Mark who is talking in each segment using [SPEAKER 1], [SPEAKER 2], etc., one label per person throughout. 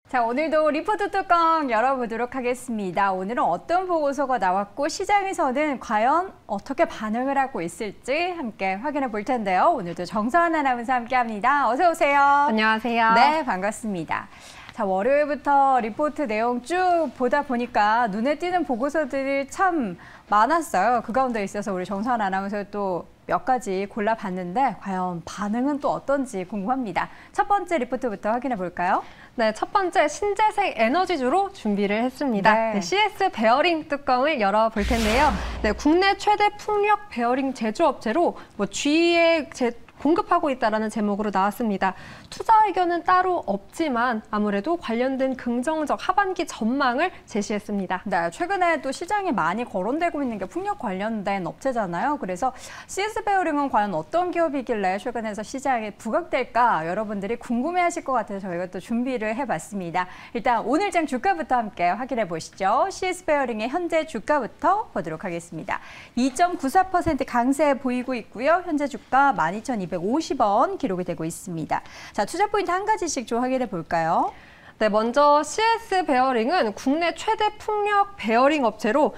[SPEAKER 1] 자, 오늘도 리포트 뚜껑 열어보도록 하겠습니다. 오늘은 어떤 보고서가 나왔고 시장에서는 과연 어떻게 반응을 하고 있을지 함께 확인해 볼 텐데요. 오늘도 정서원 아나운서 함께합니다. 어서 오세요.
[SPEAKER 2] 안녕하세요.
[SPEAKER 1] 네, 반갑습니다. 자, 월요일부터 리포트 내용 쭉 보다 보니까 눈에 띄는 보고서들이 참 많았어요. 그 가운데 있어서 우리 정서원 아나운서 또 몇 가지 골라봤는데 과연 반응은 또 어떤지 궁금합니다. 첫 번째 리포트부터 확인해 볼까요?
[SPEAKER 2] 네, 첫 번째 신재생 에너지주로 준비를 했습니다.
[SPEAKER 1] 네.
[SPEAKER 2] CS 베어링 뚜껑을 열어볼 텐데요. 네, 국내 최대 풍력 베어링 제조업체로 GE에 공급하고 있다라는 제목으로 나왔습니다. 투자 의견은 따로 없지만 아무래도 관련된 긍정적 하반기 전망을 제시했습니다.
[SPEAKER 1] 네, 최근에 또 시장에 많이 거론되고 있는 게 풍력 관련된 업체잖아요. 그래서 CS 베어링은 과연 어떤 기업이길래 최근에서 시장에 부각될까 여러분들이 궁금해하실 것 같아서 저희가 또 준비를 해봤습니다. 일단 오늘장 주가부터 함께 확인해 보시죠. CS 베어링의 현재 주가부터 보도록 하겠습니다. 2.94% 강세 보이고 있고요. 현재 주가 12,250원 기록이 되고 있습니다. 자, 투자 포인트 한 가지씩 좀 확인해 볼까요?
[SPEAKER 2] 네, 먼저 CS 베어링은 국내 최대 풍력 베어링 업체로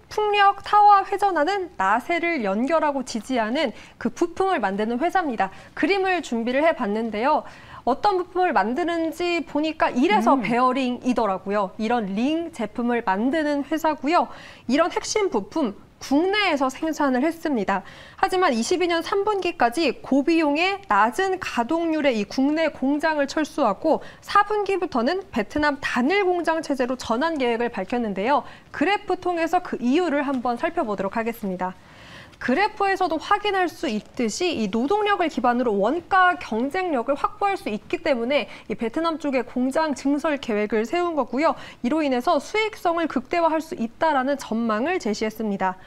[SPEAKER 2] 풍력 타워와 회전하는 나세를 연결하고 지지하는 그 부품을 만드는 회사입니다. 그림을 준비를 해봤는데요. 어떤 부품을 만드는지 보니까 이래서 베어링이더라고요. 이런 링 제품을 만드는 회사고요. 이런 핵심 부품 국내에서 생산을 했습니다. 하지만 22년 3분기까지 고비용의 낮은 가동률의 이 국내 공장을 철수하고 4분기부터는 베트남 단일 공장 체제로 전환 계획을 밝혔는데요. 그래프 통해서 그 이유를 한번 살펴보도록 하겠습니다. 그래프에서도 확인할 수 있듯이 이 노동력을 기반으로 원가 경쟁력을 확보할 수 있기 때문에 이 베트남 쪽에 공장 증설 계획을 세운 거고요. 이로 인해서 수익성을 극대화할 수 있다라는 전망을 제시했습니다.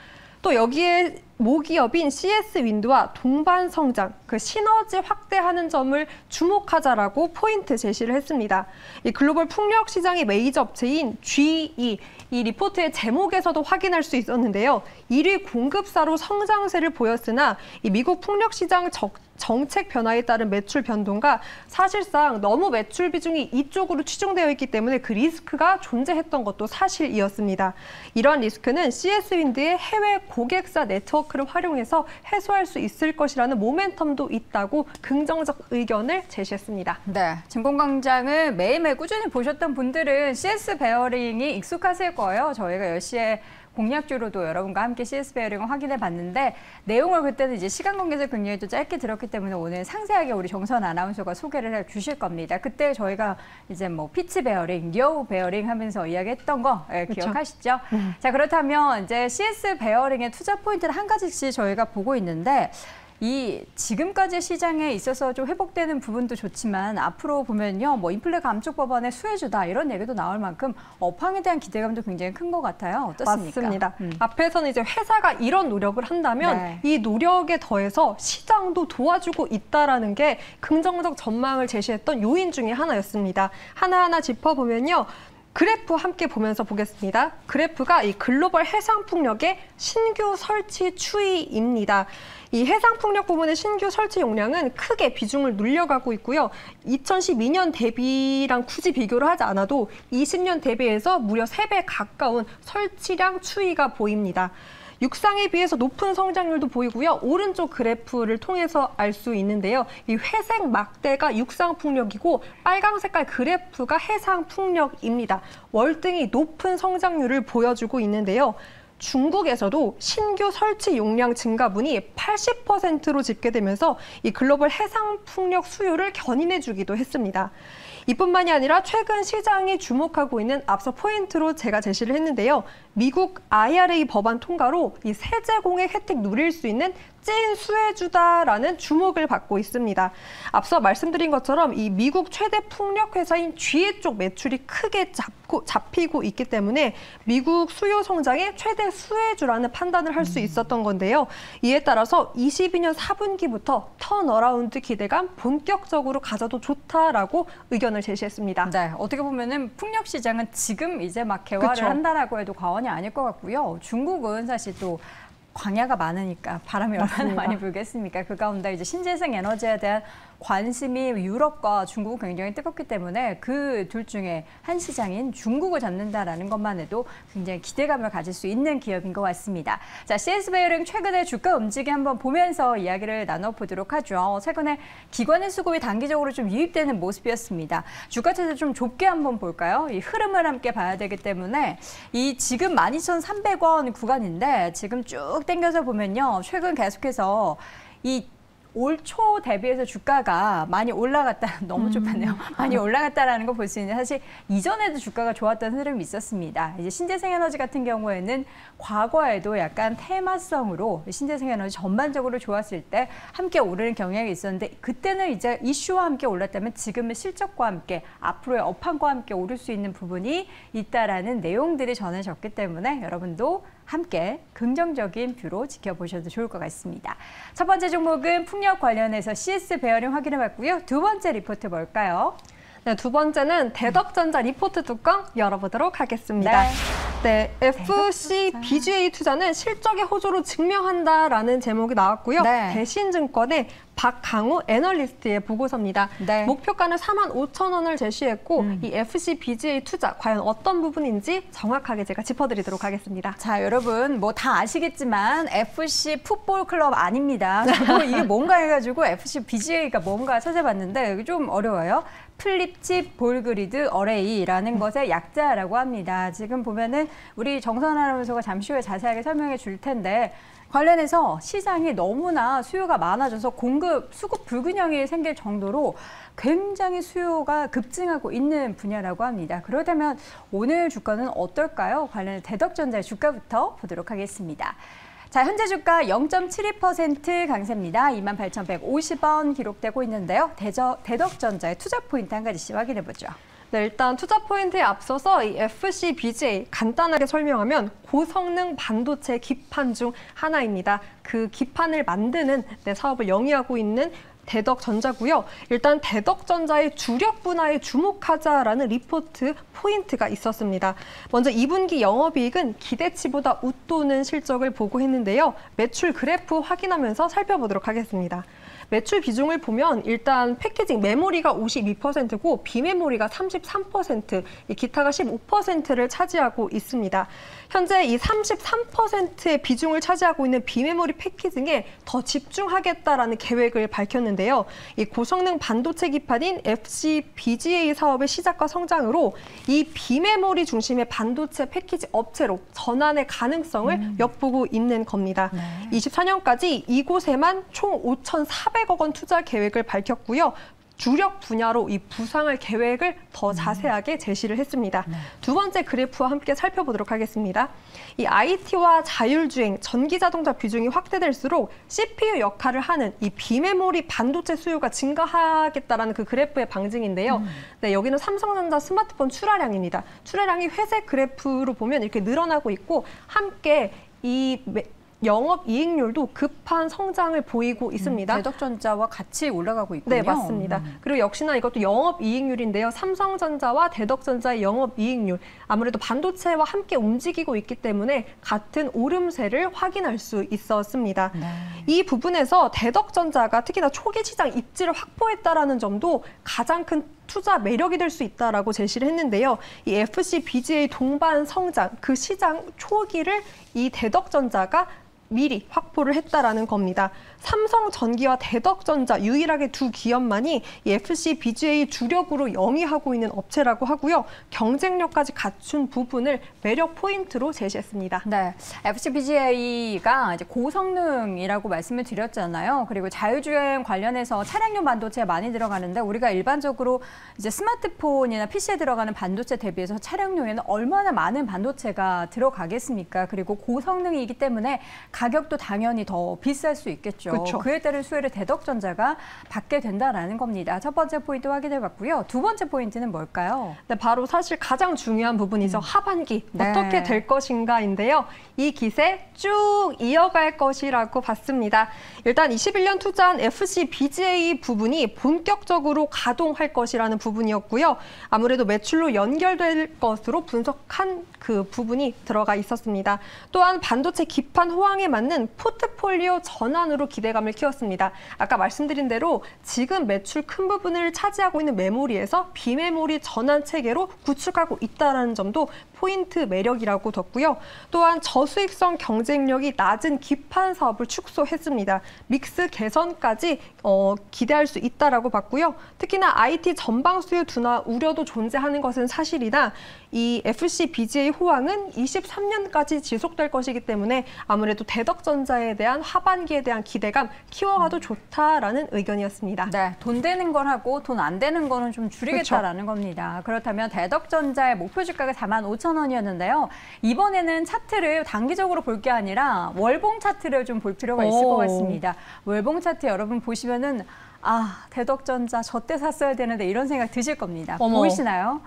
[SPEAKER 2] 또 여기에 모기업인 CS 윈드와 동반 성장, 그 시너지 확대하는 점을 주목하자라고 포인트 제시를 했습니다. 이 글로벌 풍력 시장의 메이저 업체인 GE, 이 리포트의 제목에서도 확인할 수 있었는데요. 1위 공급사로 성장세를 보였으나 이 미국 풍력 시장 정책 변화에 따른 매출 변동과 사실상 너무 매출 비중이 이쪽으로 치중되어 있기 때문에 그 리스크가 존재했던 것도 사실이었습니다. 이러한 리스크는 CS 윈드의 해외 고객사 네트워크를 활용해서 해소할 수 있을 것이라는 모멘텀도 있다고 긍정적 의견을 제시했습니다.
[SPEAKER 1] 네, 증권광장을 매일매일 꾸준히 보셨던 분들은 CS 베어링이 익숙하실 거예요. 저희가 10시에 공략주로도 여러분과 함께 CS 베어링을 확인해 봤는데 내용을 그때는 이제 시간 관계에서 굉장히 또 짧게 들었기 때문에 오늘 상세하게 우리 정선 아나운서가 소개를 해 주실 겁니다. 그때 저희가 이제 뭐 피치 베어링, 여우 베어링 하면서 이야기했던 거 기억하시죠? 자, 그렇다면 이제 CS 베어링의 투자 포인트를 한 가지씩 저희가 보고 있는데 이 지금까지 시장에 있어서 좀 회복되는 부분도 좋지만 앞으로 보면요, 뭐 인플레 감축 법안의 수혜주다 이런 얘기도 나올 만큼 업황에 대한 기대감도 굉장히 큰 것 같아요. 어떻습니까?
[SPEAKER 2] 맞습니다. 앞에서는 이제 회사가 이런 노력을 한다면 이 노력에 더해서 시장도 도와주고 있다라는 게 긍정적 전망을 제시했던 요인 중에 하나였습니다. 하나하나 짚어보면요. 그래프 함께 보면서 보겠습니다. 그래프가 이 글로벌 해상풍력의 신규 설치 추이입니다. 이 해상풍력 부분의 신규 설치 용량은 크게 비중을 늘려가고 있고요. 2012년 대비랑 굳이 비교를 하지 않아도 20년 대비해서 무려 3배 가까운 설치량 추이가 보입니다. 육상에 비해서 높은 성장률도 보이고요. 오른쪽 그래프를 통해서 알 수 있는데요. 이 회색 막대가 육상풍력이고 빨강 색깔 그래프가 해상풍력입니다. 월등히 높은 성장률을 보여주고 있는데요. 중국에서도 신규 설치 용량 증가분이 80%로 집계되면서 이 글로벌 해상풍력 수요를 견인해주기도 했습니다. 이뿐만이 아니라 최근 시장이 주목하고 있는 앞서 포인트로 제가 제시를 했는데요. 미국 IRA 법안 통과로 이 세제 공액 혜택 누릴 수 있는 찐 수혜주다라는 주목을 받고 있습니다. 앞서 말씀드린 것처럼 이 미국 최대 풍력 회사인 GE 쪽 매출이 크게 잡히고 있기 때문에 미국 수요 성장의 최대 수혜주라는 판단을 할 수 있었던 건데요. 이에 따라서 22년 4분기부터 턴어라운드 기대감 본격적으로 가져도 좋다라고 의견을 제시했습니다.
[SPEAKER 1] 네, 어떻게 보면은 풍력 시장은 지금 이제 막 개화를 한다라고 해도 과언이 아닐 것 같고요. 중국은 사실 또 광야가 많으니까 바람이 얼마나 많이 불겠습니까? 그 가운데 이제 신재생 에너지에 대한 관심이 유럽과 중국은 굉장히 뜨겁기 때문에 그 둘 중에 한 시장인 중국을 잡는다라는 것만 해도 굉장히 기대감을 가질 수 있는 기업인 것 같습니다. 자, CS 베어링 최근에 주가 움직임 한번 보면서 이야기를 나눠보도록 하죠. 최근에 기관의 수급이 단기적으로 좀 유입되는 모습이었습니다. 주가 차트 좀 좁게 한번 볼까요? 이 흐름을 함께 봐야 되기 때문에 이 지금 12,300원 구간인데 지금 쭉 당겨서 보면요. 최근 계속해서 이 올 초 대비해서 주가가 많이 올라갔다, 너무 좁았네요. 많이 올라갔다라는 거 볼 수 있는데 사실 이전에도 주가가 좋았던 흐름이 있었습니다. 이제 신재생에너지 같은 경우에는 과거에도 약간 테마성으로 신재생에너지 전반적으로 좋았을 때 함께 오르는 경향이 있었는데 그때는 이제 이슈와 함께 올랐다면 지금은 실적과 함께 앞으로의 업황과 함께 오를 수 있는 부분이 있다라는 내용들이 전해졌기 때문에 여러분도 함께 긍정적인 뷰로 지켜보셔도 좋을 것 같습니다. 첫 번째 종목은 풍력 관련해서 CS 베어링 확인해봤고요. 두 번째 리포트 뭘까요?
[SPEAKER 2] 네, 두 번째는 대덕전자 리포트 뚜껑 열어보도록 하겠습니다. 네, FC BGA 투자는 실적의 호조로 증명한다라는 제목이 나왔고요.
[SPEAKER 1] 네.
[SPEAKER 2] 대신증권의 박강우 애널리스트의 보고서입니다.
[SPEAKER 1] 네.
[SPEAKER 2] 목표가는 45,000원을 제시했고 이 FC BGA 투자 과연 어떤 부분인지 정확하게 제가 짚어드리도록 하겠습니다.
[SPEAKER 1] 자, 여러분 뭐 다 아시겠지만 FC 풋볼 클럽 아닙니다. 저도 이게 뭔가 해가지고 FC BGA가 뭔가 찾아봤는데 이게 좀 어려워요. 플립칩 볼그리드 어레이라는 것의 약자라고 합니다. 지금 보면은 우리 정선 아나운서가 잠시 후에 자세하게 설명해 줄 텐데 관련해서 시장이 너무나 수요가 많아져서 수급 불균형이 생길 정도로 굉장히 수요가 급증하고 있는 분야라고 합니다. 그렇다면 오늘 주가는 어떨까요? 관련해 대덕전자의 주가부터 보도록 하겠습니다. 자, 현재 주가 0.72% 강세입니다. 28,150원 기록되고 있는데요. 대덕전자의 투자 포인트 한 가지씩 확인해 보죠.
[SPEAKER 2] 네, 일단 투자 포인트에 앞서서 이 FC BGA 간단하게 설명하면 고성능 반도체 기판 중 하나입니다. 그 기판을 만드는 사업을 영위하고 있는 대덕전자고요. 일단 대덕전자의 주력 분야에 주목하자라는 리포트 포인트가 있었습니다. 먼저 2분기 영업이익은 기대치보다 웃도는 실적을 보고했는데요. 매출 그래프 확인하면서 살펴보도록 하겠습니다. 매출 비중을 보면 일단 패키징 메모리가 52%고 비메모리가 33%, 기타가 15%를 차지하고 있습니다. 현재 이 33%의 비중을 차지하고 있는 비메모리 패키징에 더 집중하겠다라는 계획을 밝혔는데요. 이 고성능 반도체 기판인 FC BGA 사업의 시작과 성장으로 이 비메모리 중심의 반도체 패키지 업체로 전환의 가능성을 엿보고 있는 겁니다. 네. 24년까지 이곳에만 총 5,400억 원 투자 계획을 밝혔고요. 주력 분야로 이 부상할 계획을 더 자세하게 제시를 했습니다. 네. 두 번째 그래프와 함께 살펴보도록 하겠습니다. 이 IT와 자율주행, 전기자동차 비중이 확대될수록 CPU 역할을 하는 이 비메모리 반도체 수요가 증가하겠다라는 그 그래프의 방증인데요. 네, 여기는 삼성전자 스마트폰 출하량입니다. 출하량이 회색 그래프로 보면 이렇게 늘어나고 있고 함께 이 영업이익률도 급한 성장을 보이고 있습니다.
[SPEAKER 1] 대덕전자와 같이 올라가고 있군요.
[SPEAKER 2] 네, 맞습니다. 그리고 역시나 이것도 영업이익률인데요. 삼성전자와 대덕전자의 영업이익률, 아무래도 반도체와 함께 움직이고 있기 때문에 같은 오름세를 확인할 수 있었습니다. 네. 이 부분에서 대덕전자가 특히나 초기 시장 입지를 확보했다라는 점도 가장 큰 투자 매력이 될 수 있다라고 제시를 했는데요. 이 FC BGA 동반 성장, 그 시장 초기를 이 대덕전자가 미리 확보를 했다라는 겁니다. 삼성전기와 대덕전자 유일하게 두 기업만이 이 FC BGA 주력으로 영위하고 있는 업체라고 하고요. 경쟁력까지 갖춘 부분을 매력 포인트로 제시했습니다.
[SPEAKER 1] 네, FC BGA가 이제 고성능이라고 말씀을 드렸잖아요. 그리고 자율주행 관련해서 차량용 반도체가 많이 들어가는데 우리가 일반적으로 이제 스마트폰이나 PC에 들어가는 반도체 대비해서 차량용에는 얼마나 많은 반도체가 들어가겠습니까? 그리고 고성능이기 때문에 가격도 당연히 더 비쌀 수 있겠죠. 그렇죠. 그에 따른 수혜를 대덕전자가 받게 된다라는 겁니다. 첫 번째 포인트 확인해봤고요. 두 번째 포인트는 뭘까요?
[SPEAKER 2] 네, 바로 사실 가장 중요한 부분이죠. 하반기 어떻게 될 것인가인데요. 이 기세 쭉 이어갈 것이라고 봤습니다. 일단 21년 투자한 FC BGA 부분이 본격적으로 가동할 것이라는 부분이었고요. 아무래도 매출로 연결될 것으로 분석한 그 부분이 들어가 있었습니다. 또한 반도체 기판 호황에 맞는 포트폴리오 전환으로 기대감을 키웠습니다. 아까 말씀드린 대로 지금 매출 큰 부분을 차지하고 있는 메모리에서 비메모리 전환 체계로 구축하고 있다는 점도 포인트 매력이라고 뒀고요. 또한 저수익성 경쟁력이 낮은 기판 사업을 축소했습니다. 믹스 개선까지 기대할 수 있다라고 봤고요. 특히나 IT 전방 수요 둔화 우려도 존재하는 것은 사실이나 이 FC BGA 호황은 23년까지 지속될 것이기 때문에 아무래도 대덕전자에 대한 하반기에 대한 기대감 키워가도 좋다라는 의견이었습니다.
[SPEAKER 1] 네, 돈 되는 걸 하고 돈 안 되는 거는 좀 줄이겠다라는 겁니다. 그렇다면 대덕전자의 목표 주가가 45,000원이었는데요. 이번에는 차트를 단기적으로 볼 게 아니라 월봉 차트를 좀 볼 필요가 있을 것 같습니다. 월봉 차트 여러분 보시면은 대덕전자 저때 샀어야 되는데 이런 생각 드실 겁니다. 보이시나요?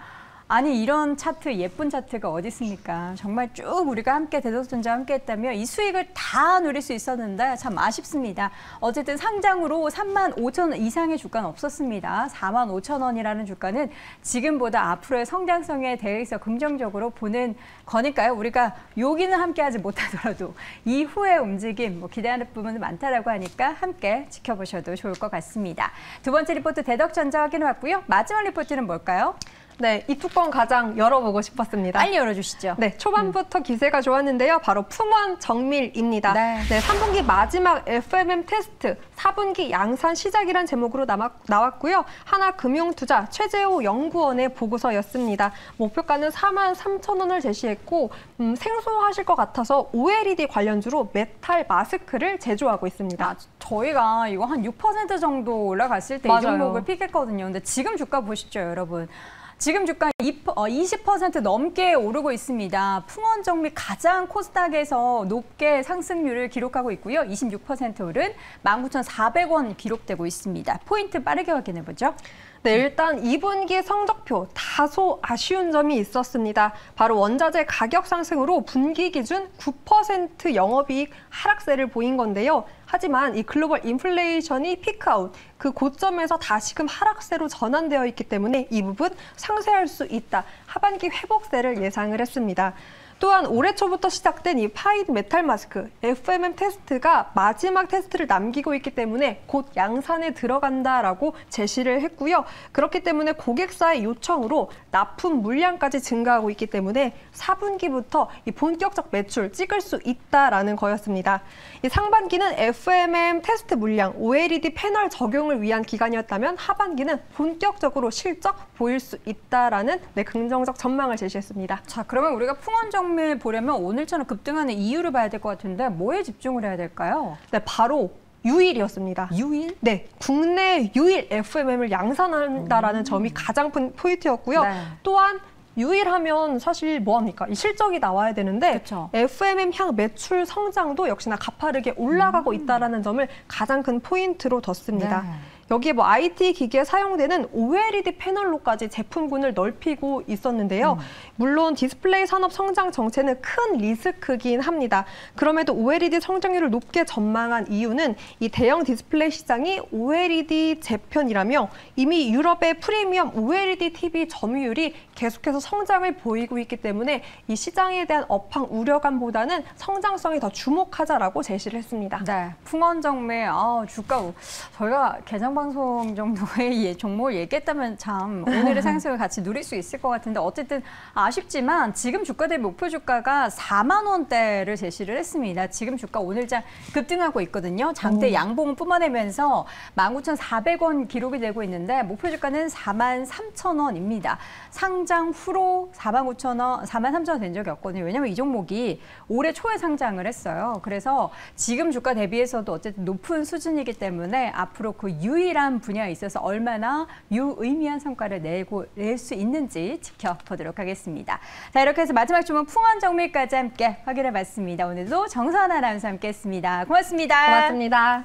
[SPEAKER 1] 아니 이런 차트, 예쁜 차트가 어디 있습니까? 정말 쭉 우리가 함께 대덕전자와 함께 했다면 이 수익을 다 누릴 수 있었는데 참 아쉽습니다. 어쨌든 상장으로 35,000원 이상의 주가는 없었습니다. 45,000원이라는 주가는 지금보다 앞으로의 성장성에 대해서 긍정적으로 보는 거니까요. 우리가 여기는 함께하지 못하더라도 이후의 움직임 기대하는 부분은 많다라고 하니까 함께 지켜보셔도 좋을 것 같습니다. 두 번째 리포트 대덕전자 확인해봤고요. 마지막 리포트는 뭘까요?
[SPEAKER 2] 네, 이 뚜껑 가장 열어보고 싶었습니다.
[SPEAKER 1] 빨리 열어주시죠.
[SPEAKER 2] 네, 초반부터 기세가 좋았는데요. 바로 풍원 정밀입니다.
[SPEAKER 1] 네.
[SPEAKER 2] 3분기 마지막 FMM 테스트, 4분기 양산 시작이란 제목으로 나왔고요. 하나금융투자 최재호 연구원의 보고서였습니다. 목표가는 43,000원을 제시했고 생소하실 것 같아서 OLED 관련주로 메탈 마스크를 제조하고 있습니다.
[SPEAKER 1] 저희가 이거 한 6% 정도 올라갔을 때 이 종목을 픽했거든요. 근데 지금 주가 보시죠, 여러분. 지금 주가 20% 넘게 오르고 있습니다. 풍원정밀 가장 코스닥에서 높게 상승률을 기록하고 있고요. 26% 오른 19,400원 기록되고 있습니다. 포인트 빠르게 확인해보죠.
[SPEAKER 2] 네, 일단 2분기 성적표 다소 아쉬운 점이 있었습니다. 바로 원자재 가격 상승으로 분기 기준 9% 영업이익 하락세를 보인 건데요. 하지만 이 글로벌 인플레이션이 피크아웃, 그 고점에서 다시금 하락세로 전환되어 있기 때문에 이 부분 상쇄할 수 있다. 하반기 회복세를 예상을 했습니다. 또한 올해 초부터 시작된 이 파이드 메탈 마스크 FMM 테스트가 마지막 테스트를 남기고 있기 때문에 곧 양산에 들어간다라고 제시를 했고요. 그렇기 때문에 고객사의 요청으로 납품 물량까지 증가하고 있기 때문에 4분기부터 이 본격적 매출 찍을 수 있다라는 거였습니다. 이 상반기는 FMM 테스트 물량, OLED 패널 적용을 위한 기간이었다면 하반기는 본격적으로 실적 보일 수 있다라는 긍정적 전망을 제시했습니다.
[SPEAKER 1] 자, 그러면 우리가 풍원정밀 보려면 오늘처럼 급등하는 이유를 봐야 될 것 같은데 뭐에 집중을 해야 될까요?
[SPEAKER 2] 네, 바로 유일이었습니다.
[SPEAKER 1] 유일?
[SPEAKER 2] 네, 국내 유일 FMM을 양산한다라는 점이 가장 큰 포인트였고요.
[SPEAKER 1] 네.
[SPEAKER 2] 또한 유일하면 사실 뭐합니까? 이 실적이 나와야 되는데
[SPEAKER 1] 그쵸.
[SPEAKER 2] FMM 향 매출 성장도 역시나 가파르게 올라가고 있다는 점을 가장 큰 포인트로 뒀습니다.
[SPEAKER 1] 네.
[SPEAKER 2] 여기에 IT 기기에 사용되는 OLED 패널로까지 제품군을 넓히고 있었는데요. 물론 디스플레이 산업 성장 정체는 큰 리스크긴 합니다. 그럼에도 OLED 성장률을 높게 전망한 이유는 이 대형 디스플레이 시장이 OLED 재편이라며 이미 유럽의 프리미엄 OLED TV 점유율이 계속해서 성장을 보이고 있기 때문에 이 시장에 대한 업황 우려감보다는 성장성에 더 주목하자라고 제시를 했습니다.
[SPEAKER 1] 네, 풍원정밀 주가 저희가 개장방송 정도의 종목을 얘기했다면 참 오늘의 상승을 같이 누릴 수 있을 것 같은데 어쨌든 아쉽지만 지금 주가 대비 목표 주가가 4만 원대를 제시를 했습니다. 지금 주가 오늘장 급등하고 있거든요. 장대 양봉을 뿜어내면서 19,400원 기록이 되고 있는데 목표 주가는 43,000원입니다. 상장 후로 49,000원, 43,000원 된 적이 없거든요. 왜냐하면 이 종목이 올해 초에 상장을 했어요. 그래서 지금 주가 대비해서도 어쨌든 높은 수준이기 때문에 앞으로 그 유일한 분야에 있어서 얼마나 유의미한 성과를 낼 수 있는지 지켜보도록 하겠습니다. 자, 이렇게 해서 마지막 주문 풍원정밀까지 함께 확인해봤습니다. 오늘도 정선 아나운서 함께했습니다. 고맙습니다.
[SPEAKER 2] 고맙습니다.